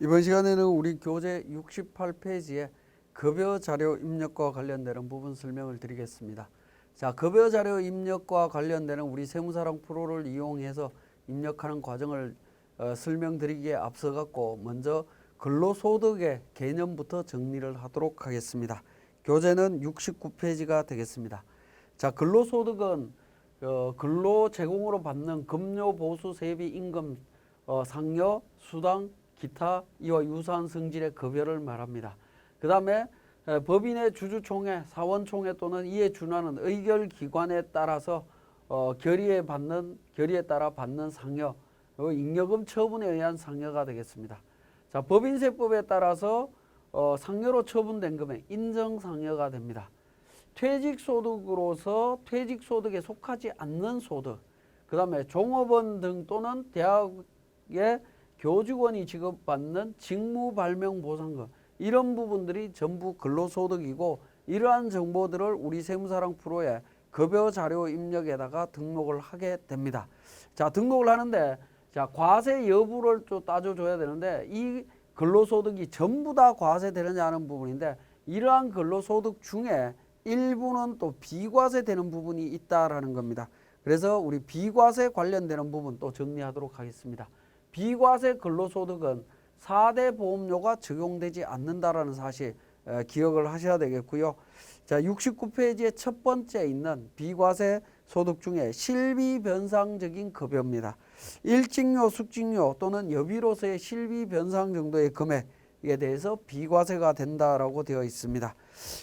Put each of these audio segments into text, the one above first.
이번 시간에는 우리 교재 68페이지에 급여 자료 입력과 관련되는 부분 설명을 드리겠습니다. 자, 급여 자료 입력과 관련되는 우리 세무사랑 프로를 이용해서 입력하는 과정을 설명드리기에 앞서 갖고 먼저 근로소득의 개념부터 정리를 하도록 하겠습니다. 교재는 69페이지가 되겠습니다. 자, 근로소득은 근로 제공으로 받는 급료, 보수, 세비, 임금, 상여, 수당, 기타 이와 유사한 성질의 급여를 말합니다. 그 다음에 법인의 주주총회, 사원총회 또는 이에 준하는 의결기관에 따라서 결의에 따라 받는 상여, 잉여금 처분에 의한 상여가 되겠습니다. 자, 법인세법에 따라서 상여로 처분된 금액 인정상여가 됩니다. 퇴직소득으로서 퇴직소득에 속하지 않는 소득, 그 다음에 종업원 등 또는 대학의 교직원이 지급받는 직무발명보상금, 이런 부분들이 전부 근로소득이고 이러한 정보들을 우리 세무사랑 프로의 급여 자료 입력에다가 등록을 하게 됩니다. 자, 등록을 하는데 자, 과세 여부를 또 따져줘야 되는데 이 근로소득이 전부 다 과세되느냐 하는 부분인데 이러한 근로소득 중에 일부는 또 비과세되는 부분이 있다라는 겁니다. 그래서 우리 비과세 관련되는 부분 또 정리하도록 하겠습니다. 비과세 근로소득은 4대 보험료가 적용되지 않는다라는 사실 기억을 하셔야 되겠고요. 자, 69페이지에 첫 번째 있는 비과세 소득 중에 실비변상적인 급여입니다. 일직료, 숙직료 또는 여비로서의 실비변상 정도의 금액에 대해서 비과세가 된다라고 되어 있습니다.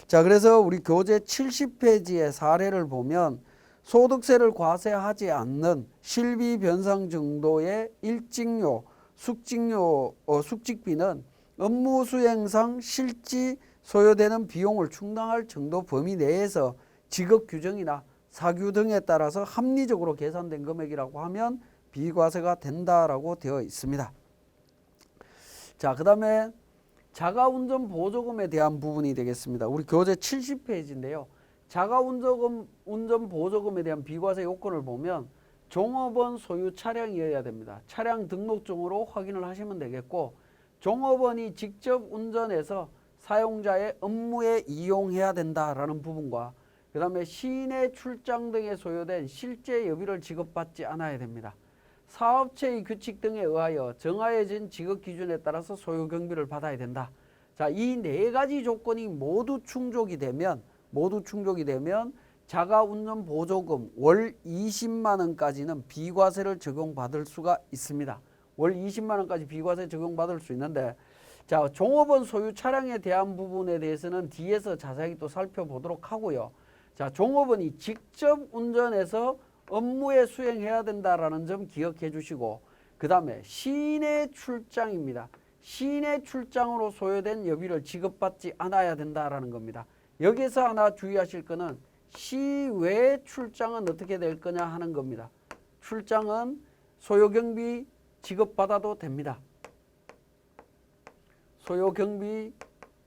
자, 그래서 우리 교재 70페이지의 사례를 보면 소득세를 과세하지 않는 실비변상 정도의 일직료, 숙직료, 숙직비는 업무 수행상 실지 소요되는 비용을 충당할 정도 범위 내에서 직업 규정이나 사규 등에 따라서 합리적으로 계산된 금액이라고 하면 비과세가 된다라고 되어 있습니다. 자, 그 다음에 자가운전 보조금에 대한 부분이 되겠습니다. 우리 교재 70페이지인데요. 자가운전 보조금에 대한 비과세 요건을 보면 종업원 소유 차량이어야 됩니다. 차량 등록증으로 확인을 하시면 되겠고, 종업원이 직접 운전해서 사용자의 업무에 이용해야 된다라는 부분과 그 다음에 시내 출장 등에 소요된 실제 여비를 지급받지 않아야 됩니다. 사업체의 규칙 등에 의하여 정하여진 지급 기준에 따라서 소요 경비를 받아야 된다. 자, 이 네 가지 조건이 모두 충족이 되면 자가운전 보조금 월 20만 원까지는 비과세를 적용받을 수가 있습니다. 월 20만 원까지 비과세 적용받을 수 있는데, 자, 종업원 소유 차량에 대한 부분에 대해서는 뒤에서 자세히 또 살펴보도록 하고요. 자, 종업원이 직접 운전해서 업무에 수행해야 된다라는 점 기억해 주시고, 그 다음에 시내 출장입니다. 시내 출장으로 소요된 여비를 지급받지 않아야 된다라는 겁니다. 여기서 하나 주의하실 거는 시외 출장은 어떻게 될 거냐 하는 겁니다. 출장은 소요경비 지급받아도 됩니다. 소요경비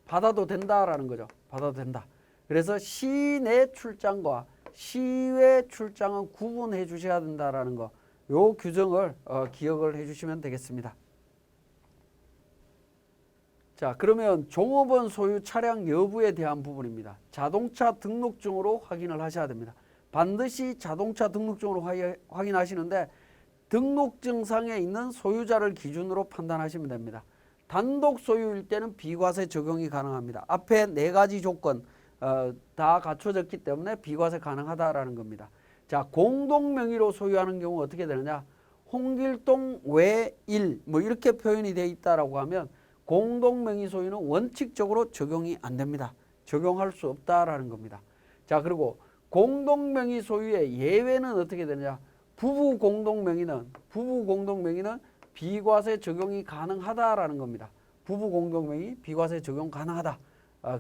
받아도 된다라는 거죠. 받아도 된다. 그래서 시내 출장과 시외 출장은 구분해 주셔야 된다라는 거, 요 규정을 기억을 해 주시면 되겠습니다. 자, 그러면 종업원 소유 차량 여부에 대한 부분입니다. 자동차 등록증으로 확인을 하셔야 됩니다. 반드시 자동차 등록증으로 확인하시는데 등록증상에 있는 소유자를 기준으로 판단하시면 됩니다. 단독 소유일 때는 비과세 적용이 가능합니다. 앞에 네 가지 조건 다 갖춰졌기 때문에 비과세 가능하다라는 겁니다. 자, 공동 명의로 소유하는 경우 어떻게 되느냐? 홍길동 외1 뭐 이렇게 표현이 되어 있다라고 하면 공동 명의 소유는 원칙적으로 적용이 안 됩니다. 적용할 수 없다라는 겁니다. 자, 그리고 공동 명의 소유의 예외는 어떻게 되느냐? 부부 공동 명의는 비과세 적용이 가능하다라는 겁니다. 부부 공동 명의 비과세 적용 가능하다.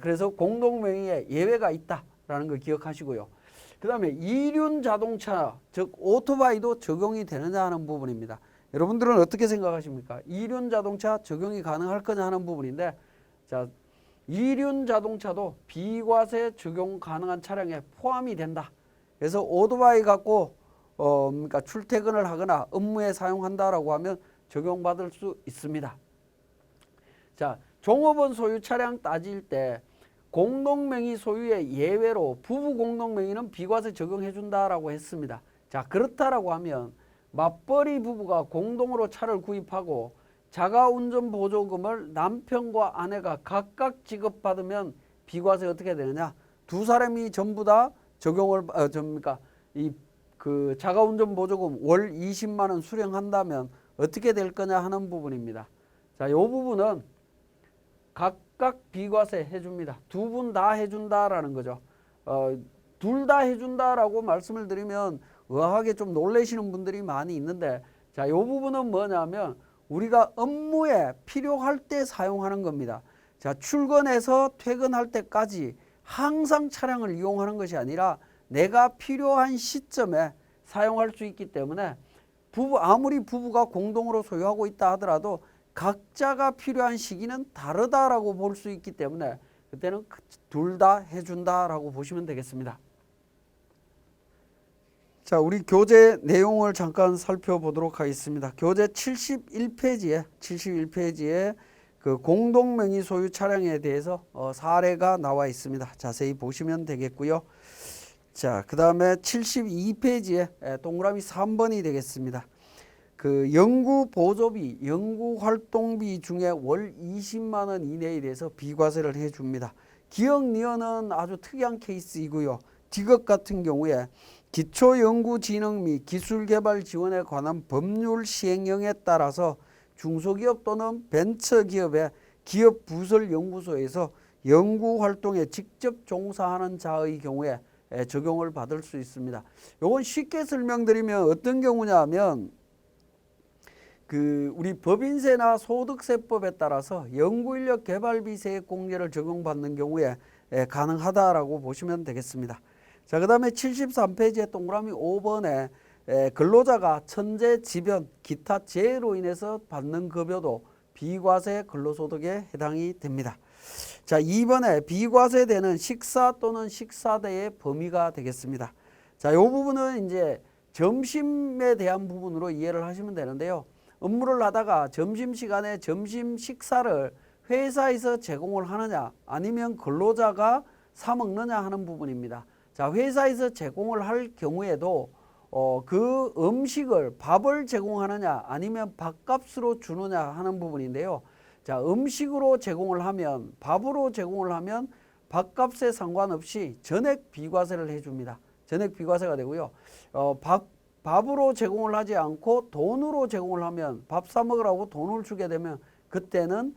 그래서 공동 명의에 예외가 있다라는 걸 기억하시고요. 그 다음에 이륜 자동차, 즉 오토바이도 적용이 되느냐 하는 부분입니다. 여러분들은 어떻게 생각하십니까? 이륜 자동차 적용이 가능할 거냐 하는 부분인데, 자, 이륜 자동차도 비과세 적용 가능한 차량에 포함이 된다. 그래서 오토바이 갖고 그러니까 출퇴근을 하거나 업무에 사용한다라고 하면 적용받을 수 있습니다. 자, 종업원 소유 차량 따질 때 공동명의 소유의 예외로 부부 공동명의는 비과세 적용해 준다라고 했습니다. 자, 그렇다라고 하면 맞벌이 부부가 공동으로 차를 구입하고 자가운전 보조금을 남편과 아내가 각각 지급받으면 비과세 어떻게 되느냐? 두 사람이 전부 다 적용을 그 자가운전 보조금 월 20만 원 수령한다면 어떻게 될 거냐 하는 부분입니다. 자, 이 부분은 각각 비과세 해줍니다. 두 분 다 해준다라는 거죠. 둘 다 해준다라고 말씀을 드리면 의아하게 좀 놀라시는 분들이 많이 있는데, 자, 이 부분은 뭐냐면 우리가 업무에 필요할 때 사용하는 겁니다. 자, 출근해서 퇴근할 때까지 항상 차량을 이용하는 것이 아니라 내가 필요한 시점에 사용할 수 있기 때문에 아무리 부부가 공동으로 소유하고 있다 하더라도 각자가 필요한 시기는 다르다라고 볼 수 있기 때문에 그때는 둘 다 해준다라고 보시면 되겠습니다. 자, 우리 교재 내용을 잠깐 살펴보도록 하겠습니다. 교재 71페이지에 그 공동명의 소유 차량에 대해서 사례가 나와 있습니다. 자세히 보시면 되겠고요. 자, 그 다음에 72페이지에 동그라미 3번이 되겠습니다. 그 연구 보조비, 연구 활동비 중에 월 20만 원 이내에 대해서 비과세를 해줍니다. 기억니어는 아주 특이한 케이스이고요. 디귿 같은 경우에 기초연구진흥 및 기술개발 지원에 관한 법률 시행령에 따라서 중소기업 또는 벤처기업의 기업부설연구소에서 연구활동에 직접 종사하는 자의 경우에 적용을 받을 수 있습니다. 이건 쉽게 설명드리면 어떤 경우냐 하면 우리 법인세나 소득세법에 따라서 연구인력 개발비 세액 공제를 적용받는 경우에 가능하다라고 보시면 되겠습니다. 자, 그 다음에 73페이지에 동그라미 5번에 근로자가 천재, 지변, 기타 재해로 인해서 받는 급여도 비과세 근로소득에 해당이 됩니다. 자, 2번에 비과세되는 식사 또는 식사대의 범위가 되겠습니다. 자, 이 부분은 이제 점심에 대한 부분으로 이해를 하시면 되는데요. 업무를 하다가 점심시간에 점심 식사를 회사에서 제공을 하느냐 아니면 근로자가 사 먹느냐 하는 부분입니다. 자, 회사에서 제공을 할 경우에도 그 음식을 밥을 제공하느냐 아니면 밥값으로 주느냐 하는 부분인데요. 자, 음식으로 제공을 하면 밥으로 제공을 하면 밥값에 상관없이 전액 비과세를 해줍니다. 전액 비과세가 되고요. 밥으로 제공을 하지 않고 돈으로 제공을 하면 밥 사 먹으라고 돈을 주게 되면 그때는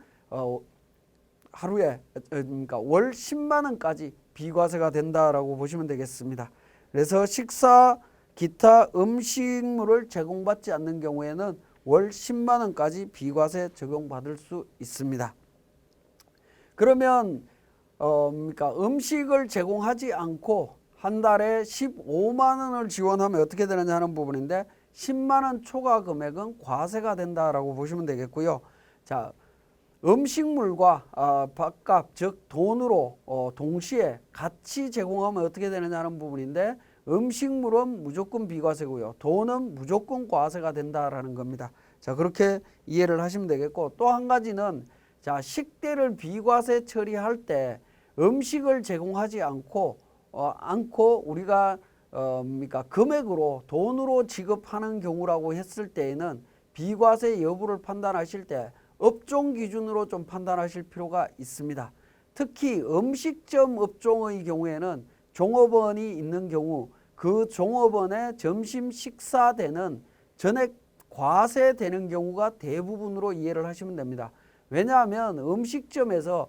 하루에 그러니까 월 10만 원까지 비과세가 된다라고 보시면 되겠습니다. 그래서 식사, 기타 음식물을 제공받지 않는 경우에는 월 10만 원까지 비과세 적용받을 수 있습니다. 그러면 그러니까 음식을 제공하지 않고 한 달에 15만 원을 지원하면 어떻게 되느냐 하는 부분인데 10만 원 초과 금액은 과세가 된다라고 보시면 되겠고요. 자, 음식물과 밥값 즉 돈으로 동시에 같이 제공하면 어떻게 되느냐 하는 부분인데 음식물은 무조건 비과세고요. 돈은 무조건 과세가 된다라는 겁니다. 자, 그렇게 이해를 하시면 되겠고 또 한 가지는 자, 식대를 비과세 처리할 때 음식을 제공하지 않고 우리가 그러니까 금액으로 돈으로 지급하는 경우라고 했을 때에는 비과세 여부를 판단하실 때 업종 기준으로 좀 판단하실 필요가 있습니다. 특히 음식점 업종의 경우에는 종업원이 있는 경우 그 종업원의 점심 식사대는 전액 과세되는 경우가 대부분으로 이해를 하시면 됩니다. 왜냐하면 음식점에서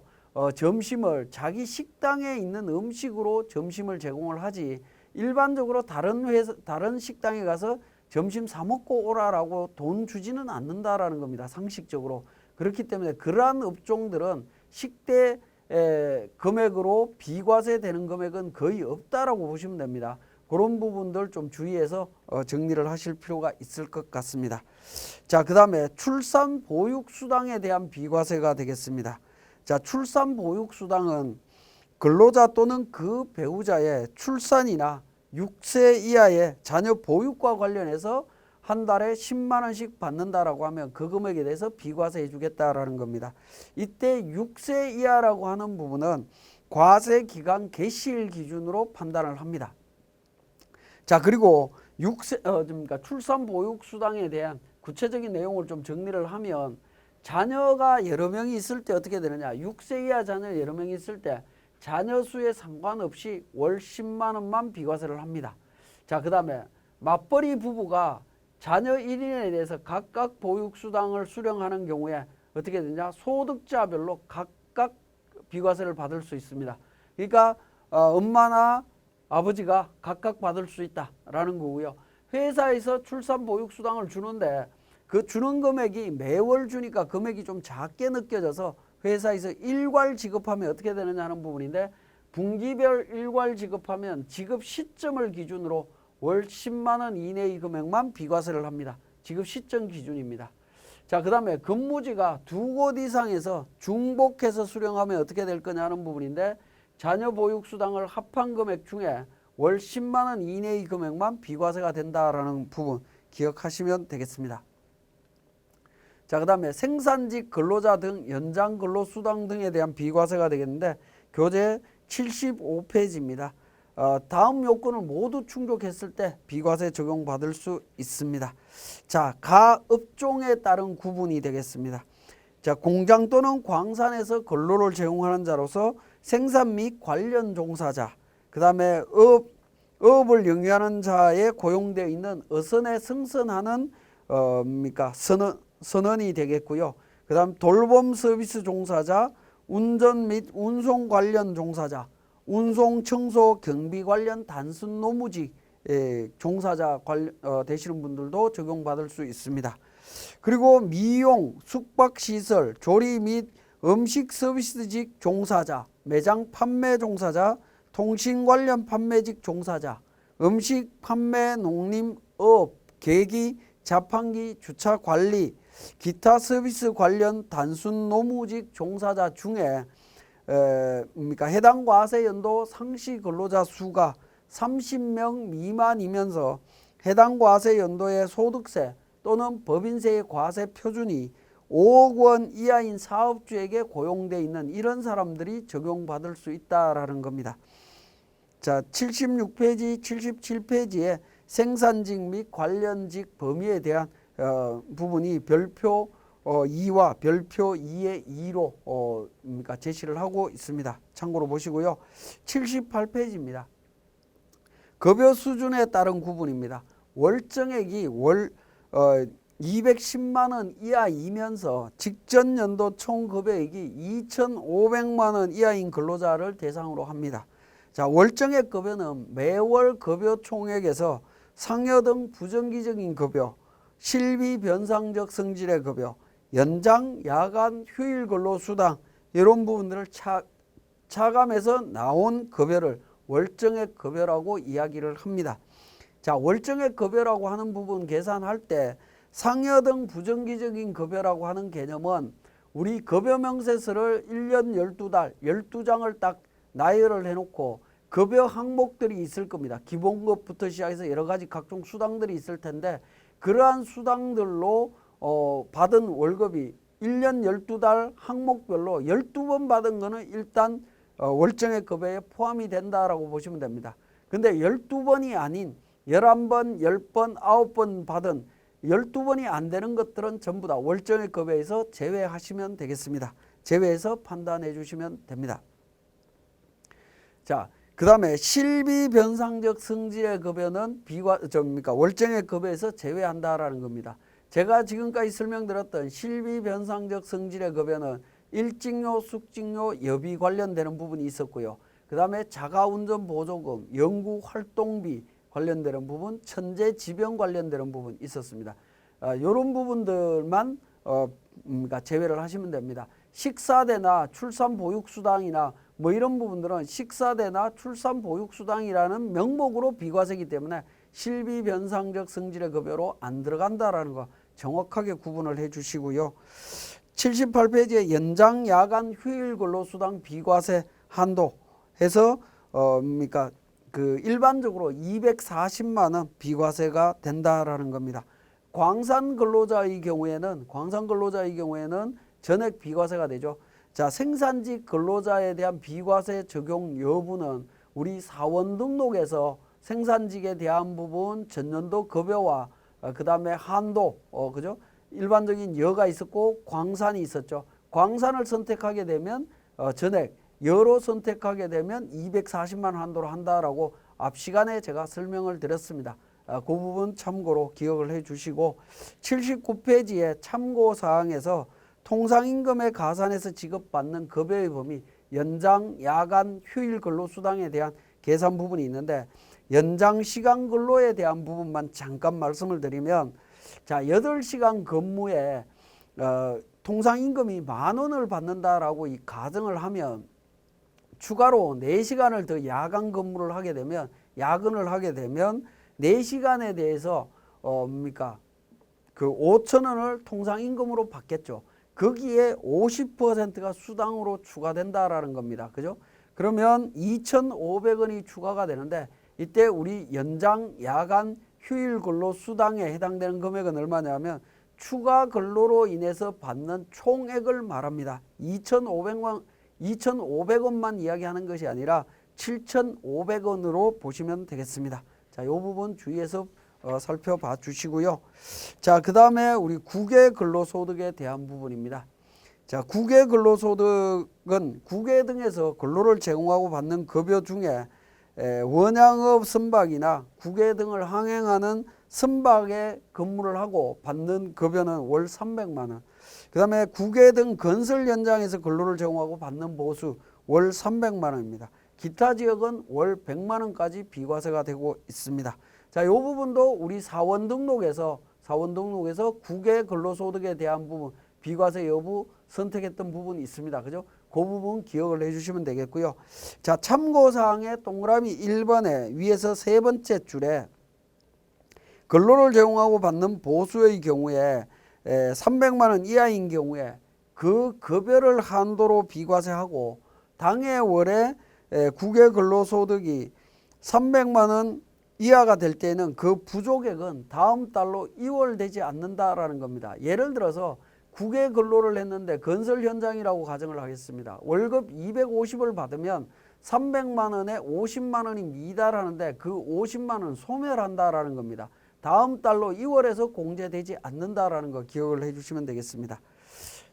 점심을 자기 식당에 있는 음식으로 점심을 제공을 하지 일반적으로 다른 식당에 가서 점심 사 먹고 오라라고 돈 주지는 않는다라는 겁니다. 상식적으로. 그렇기 때문에 그러한 업종들은 식대 금액으로 비과세되는 금액은 거의 없다라고 보시면 됩니다. 그런 부분들 좀 주의해서 정리를 하실 필요가 있을 것 같습니다. 자, 그 다음에 출산보육수당에 대한 비과세가 되겠습니다. 자, 출산보육수당은 근로자 또는 그 배우자의 출산이나 6세 이하의 자녀 보육과 관련해서 한 달에 10만 원씩 받는다라고 하면 그 금액에 대해서 비과세해 주겠다라는 겁니다. 이때 6세 이하라고 하는 부분은 과세 기간 개시일 기준으로 판단을 합니다. 자, 그리고 그러니까 출산 보육 수당에 대한 구체적인 내용을 좀 정리를 하면 자녀가 여러 명이 있을 때 어떻게 되느냐? 6세 이하 자녀 여러 명이 있을 때 자녀 수에 상관없이 월 10만 원만 비과세를 합니다. 자, 그다음에 맞벌이 부부가 자녀 1인에 대해서 각각 보육수당을 수령하는 경우에 어떻게 되냐? 소득자별로 각각 비과세를 받을 수 있습니다. 그러니까 엄마나 아버지가 각각 받을 수 있다라는 거고요. 회사에서 출산 보육수당을 주는데 그 주는 금액이 매월 주니까 금액이 좀 작게 느껴져서 회사에서 일괄 지급하면 어떻게 되느냐 하는 부분인데, 분기별 일괄 지급하면 지급 시점을 기준으로 월 10만 원 이내의 금액만 비과세를 합니다. 지급 시점 기준입니다. 자, 그 다음에 근무지가 2곳 이상에서 중복해서 수령하면 어떻게 될 거냐 하는 부분인데, 자녀 보육수당을 합한 금액 중에 월 10만 원 이내의 금액만 비과세가 된다라는 부분 기억하시면 되겠습니다. 자, 그 다음에 생산직 근로자 등 연장 근로수당 등에 대한 비과세가 되겠는데, 교재 75페이지입니다. 다음 요건을 모두 충족했을 때 비과세 적용받을 수 있습니다. 자, 가업종에 따른 구분이 되겠습니다. 자, 공장 또는 광산에서 근로를 제공하는 자로서 생산 및 관련 종사자, 그 다음에 업을 영위하는 자에 고용되어 있는 어선에 승선하는 선원이 되겠고요. 그 다음 돌봄 서비스 종사자, 운전 및 운송 관련 종사자, 운송, 청소, 경비 관련 단순 노무직 종사자 되시는 분들도 적용받을 수 있습니다. 그리고 미용, 숙박시설, 조리 및 음식 서비스직 종사자, 매장 판매 종사자, 통신 관련 판매직 종사자, 음식 판매, 농림업, 계기, 자판기, 주차 관리, 기타 서비스 관련 단순 노무직 종사자 중에 해당 과세 연도 상시 근로자 수가 30명 미만이면서 해당 과세 연도의 소득세 또는 법인세의 과세 표준이 5억 원 이하인 사업주에게 고용되어 있는 이런 사람들이 적용받을 수 있다라는 겁니다. 자, 76페이지, 77페이지에 생산직 및 관련직 범위에 대한 부분이 별표 2와 별표 2의 2로 제시를 하고 있습니다. 참고로 보시고요. 78페이지입니다. 급여 수준에 따른 구분입니다. 월정액이 월 210만 원 이하이면서 직전 연도 총 급여액이 2,500만 원 이하인 근로자를 대상으로 합니다. 자, 월정액 급여는 매월 급여 총액에서 상여 등 부정기적인 급여, 실비 변상적 성질의 급여, 연장, 야간, 휴일 근로수당 이런 부분들을 차감해서 나온 급여를 월정액 급여라고 이야기를 합니다. 자, 월정액 급여라고 하는 부분 계산할 때 상여 등 부정기적인 급여라고 하는 개념은 우리 급여 명세서를 1년 12달 12장을 딱 나열을 해놓고 급여 항목들이 있을 겁니다. 기본급부터 시작해서 여러 가지 각종 수당들이 있을 텐데, 그러한 수당들로 받은 월급이 1년 12달 항목별로 12번 받은 거는 일단 월정액 급여에 포함이 된다라고 보시면 됩니다. 근데 12번이 아닌 11번, 10번, 9번 받은 12번이 안 되는 것들은 전부 다 월정액 급여에서 제외하시면 되겠습니다. 제외해서 판단해 주시면 됩니다. 자, 그 다음에 실비 변상적 성질의 급여는 월정액 급여에서 제외한다라는 겁니다. 제가 지금까지 설명드렸던 실비 변상적 성질의 급여는 일직료, 숙직료, 여비 관련되는 부분이 있었고요. 그 다음에 자가운전 보조금, 연구활동비 관련되는 부분, 천재지병 관련되는 부분 있었습니다. 이런 부분들만 제외를 하시면 됩니다. 식사대나 출산보육수당이나 뭐 이런 부분들은 식사대나 출산보육수당이라는 명목으로 비과세이기 때문에 실비변상적 성질의 급여로 안 들어간다라는 거 정확하게 구분을 해 주시고요. 78페이지에 연장, 야간, 휴일 근로수당 비과세 한도 해서 일반적으로 240만 원 비과세가 된다라는 겁니다. 광산 근로자의 경우에는 전액 비과세가 되죠. 자, 생산직 근로자에 대한 비과세 적용 여부는 우리 사원 등록에서 생산직에 대한 부분 전년도 급여와 그다음에 한도 그죠? 일반적인 여가 있었고 광산이 있었죠. 광산을 선택하게 되면 전액, 여로 선택하게 되면 240만 원 한도로 한다라고 앞 시간에 제가 설명을 드렸습니다. 그 부분 참고로 기억을 해 주시고 79페이지에 참고사항에서 통상임금에 가산해서 지급받는 급여의 범위, 연장, 야간, 휴일 근로수당에 대한 계산 부분이 있는데 연장 시간 근로에 대한 부분만 잠깐 말씀을 드리면 자 8시간 근무에 통상임금이 10,000원을 받는다라고 이 가정을 하면 추가로 4시간을 더 야간 근무를 하게 되면 야근을 하게 되면 4시간에 대해서 그 5,000원을 통상임금으로 받겠죠. 거기에 50%가 수당으로 추가된다라는 겁니다. 그죠? 그러면 2,500원이 추가가 되는데 이때 우리 연장, 야간, 휴일 근로 수당에 해당되는 금액은 얼마냐면 추가 근로로 인해서 받는 총액을 말합니다. 2,500원만 이야기하는 것이 아니라 7,500원으로 보시면 되겠습니다. 자, 이 부분 주의해서 살펴봐 주시고요. 자, 그 다음에 우리 국외 근로소득에 대한 부분입니다. 자, 국외 근로소득은 국외 등에서 근로를 제공하고 받는 급여 중에 원양업 선박이나 국외 등을 항행하는 선박에 근무를 하고 받는 급여는 월 300만 원. 그 다음에 국외 등 건설 현장에서 근로를 제공하고 받는 보수 월 300만 원입니다. 기타 지역은 월 100만 원까지 비과세가 되고 있습니다. 자, 이 부분도 우리 사원 등록에서 국외 근로소득에 대한 부분 비과세 여부 선택했던 부분이 있습니다. 그죠? 그 부분 기억을 해주시면 되겠고요. 자, 참고사항에 동그라미 1번에 위에서 세 번째 줄에 근로를 제공하고 받는 보수의 경우에 300만 원 이하인 경우에 그 급여를 한도로 비과세하고 당해 월에 국외 근로소득이 300만 원 이하가 될 때는 그 부족액은 다음 달로 이월되지 않는다라는 겁니다. 예를 들어서 국외 근로를 했는데 건설 현장이라고 가정을 하겠습니다. 월급 250을 받으면 300만 원에 50만 원이 미달하는데 그 50만 원 소멸한다라는 겁니다. 다음 달로 2월에서 공제되지 않는다라는 거 기억을 해주시면 되겠습니다.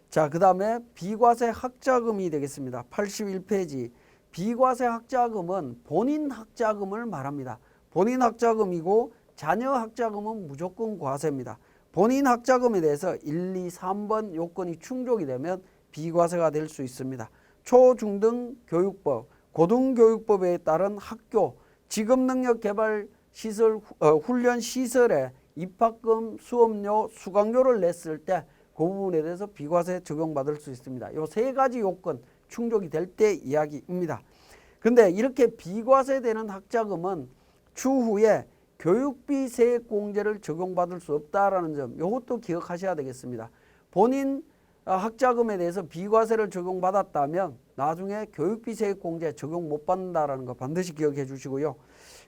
자, 그 다음에 비과세 학자금이 되겠습니다. 81페이지. 비과세 학자금은 본인 학자금을 말합니다. 본인 학자금이고 자녀 학자금은 무조건 과세입니다. 본인 학자금에 대해서 1, 2, 3번 요건이 충족이 되면 비과세가 될 수 있습니다. 초중등 교육법, 고등교육법에 따른 학교, 직업능력개발시설, 훈련시설에 입학금, 수업료, 수강료를 냈을 때 그 부분에 대해서 비과세 적용받을 수 있습니다. 요 세 가지 요건 충족이 될 때 이야기입니다. 그런데 이렇게 비과세되는 학자금은 추후에 교육비 세액공제를 적용받을 수 없다라는 점 이것도 기억하셔야 되겠습니다. 본인 학자금에 대해서 비과세를 적용받았다면 나중에 교육비 세액공제 적용 못 받는다라는 거 반드시 기억해 주시고요.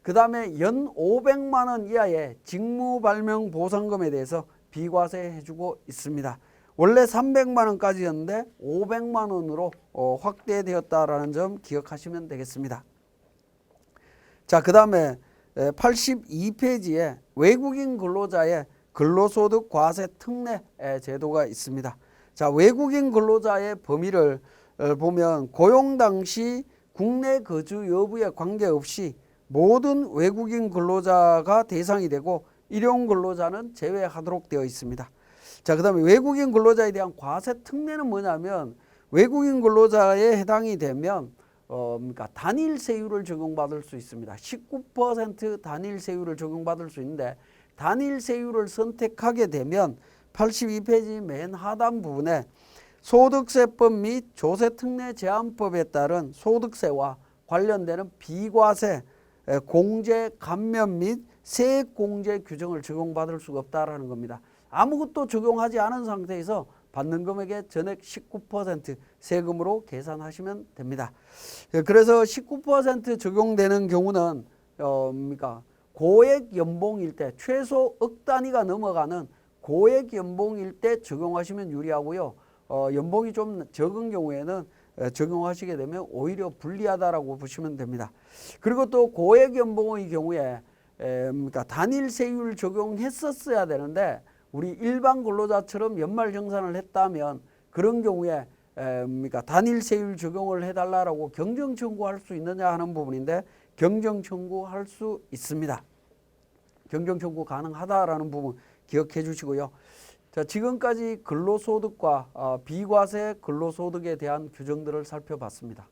그 다음에 연 500만 원 이하의 직무발명보상금에 대해서 비과세 해주고 있습니다. 원래 300만 원까지였는데 500만 원으로 확대되었다라는 점 기억하시면 되겠습니다. 자, 그 다음에 82페이지에 외국인 근로자의 근로소득 과세 특례 제도가 있습니다. 자, 외국인 근로자의 범위를 보면 고용 당시 국내 거주 여부에 관계없이 모든 외국인 근로자가 대상이 되고 일용 근로자는 제외하도록 되어 있습니다. 자, 그 다음에 외국인 근로자에 대한 과세 특례는 뭐냐면 외국인 근로자에 해당이 되면 그러니까 단일 세율을 적용받을 수 있습니다. 19% 단일 세율을 적용받을 수 있는데 단일 세율을 선택하게 되면 82페이지 맨 하단 부분에 소득세법 및 조세특례 제한법에 따른 소득세와 관련되는 비과세, 공제, 감면 및 세액공제 규정을 적용받을 수가 없다라는 겁니다. 아무것도 적용하지 않은 상태에서 받는 금액의 전액 19% 세금으로 계산하시면 됩니다. 그래서 19% 적용되는 경우는 고액 연봉일 때 최소 억 단위가 넘어가는 고액 연봉일 때 적용하시면 유리하고요. 연봉이 좀 적은 경우에는 적용하시게 되면 오히려 불리하다라고 보시면 됩니다. 그리고 또 고액 연봉의 경우에 그러니까 단일 세율 적용했었어야 되는데 우리 일반 근로자처럼 연말 정산을 했다면 그런 경우에 그러니까 단일 세율 적용을 해달라고 경정 청구할 수 있느냐 하는 부분인데 경정 청구할 수 있습니다. 경정 청구 가능하다라는 부분 기억해 주시고요. 자, 지금까지 근로소득과 비과세 근로소득에 대한 규정들을 살펴봤습니다.